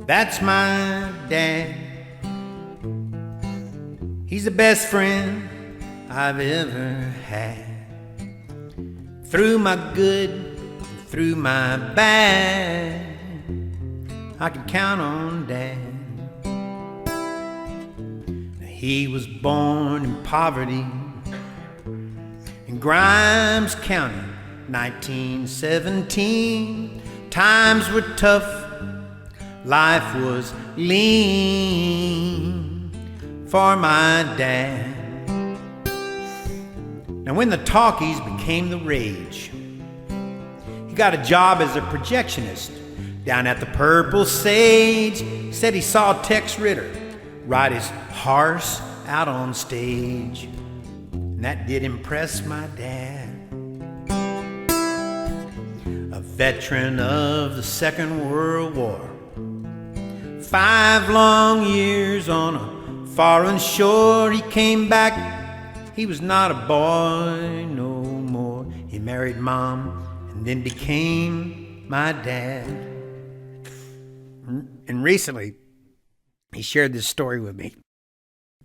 That's my dad. He's the best friend I've ever had. Through my good, through my bad, I can count on Dad. He was born in poverty in Grimes County, 1917. Times were tough, life was lean for my dad. Now when the talkies became the rage, he got a job as a projectionist down at the Purple Sage. He said he saw Tex Ritter ride his horse out on stage, and that did impress my dad. A veteran of the Second World War, 5 long years on a foreign shore. He came back, he was not a boy no more. He married Mom and then became my dad. And recently, he shared this story with me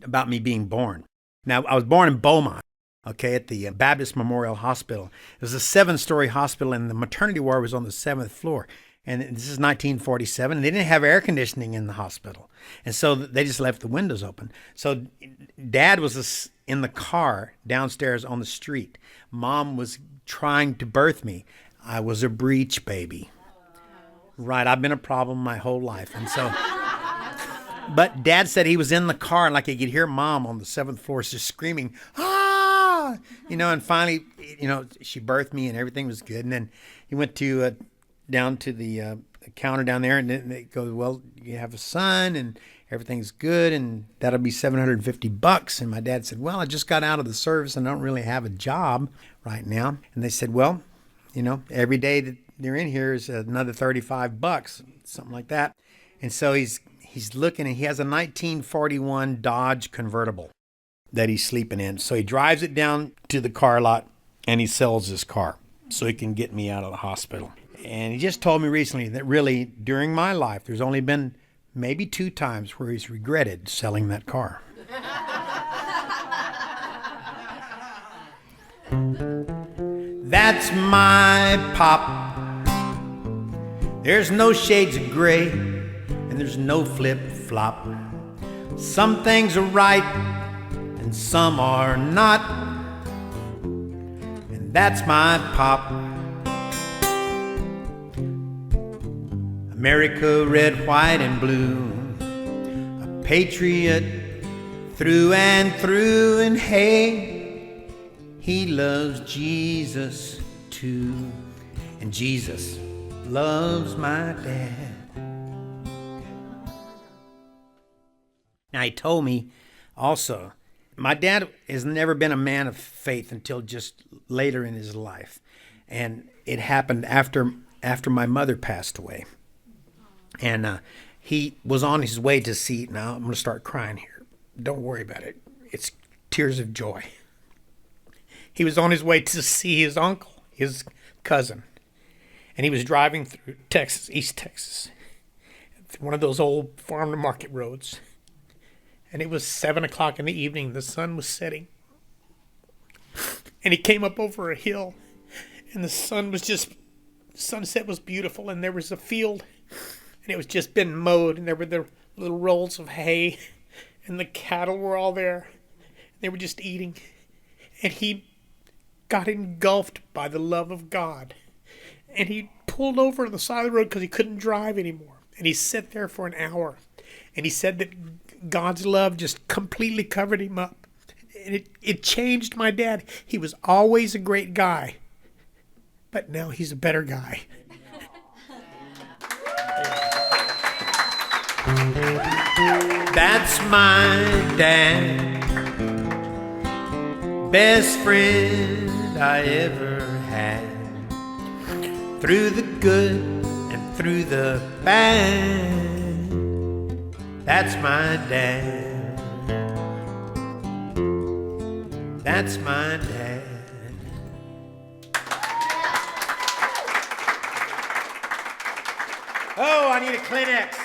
about me being born. Now, I was born in Beaumont, okay, at the Baptist Memorial Hospital. It was a 7-story hospital, and the maternity ward was on the 7th floor. And this is 1947, and they didn't have air conditioning in the hospital. And so they just left the windows open. So Dad was in the car downstairs on the street. Mom was trying to birth me. I was a breech baby. Right, I've been a problem my whole life. And so, but Dad said he was in the car, and like he could hear Mom on the 7th floor just screaming, ah, and finally, she birthed me and everything was good. And then he went to down to the counter down there, and then they go, well, you have a son and everything's good, and that'll be $750. And my dad said, well, I just got out of the service and I don't really have a job right now. And they said, well, every day that they're in here is another $35, something like that. And so he's looking, and he has a 1941 Dodge convertible that he's sleeping in. So he drives it down to the car lot and he sells his car so he can get me out of the hospital. And he just told me recently that really during my life, there's only been maybe 2 times where he's regretted selling that car. That's my pop. There's no shades of gray, and there's no flip-flop. Some things are right, and some are not. And that's my pop. America, red, white, and blue. A patriot through and through, and hey, he loves Jesus too. And Jesus loves my dad. Now, he told me also, my dad has never been a man of faith until just later in his life. And it happened after my mother passed away. And he was on his way to see, now I'm going to start crying here. Don't worry about it. It's tears of joy. He was on his way to see his uncle, his cousin. And he was driving through Texas, East Texas, one of those old farm-to-market roads. And it was 7 o'clock in the evening. The sun was setting. And he came up over a hill, and the sunset was beautiful, and there was a field, and it was just been mowed, and there were the little rolls of hay, and the cattle were all there. They were just eating. And he got engulfed by the love of God. And he pulled over on the side of the road because he couldn't drive anymore. And he sat there for an hour. And he said that God's love just completely covered him up. And it changed my dad. He was always a great guy. But now he's a better guy. That's my dad. Best friend I ever had. Through the good and through the bad, that's my dad. That's my dad. Oh, I need a Kleenex.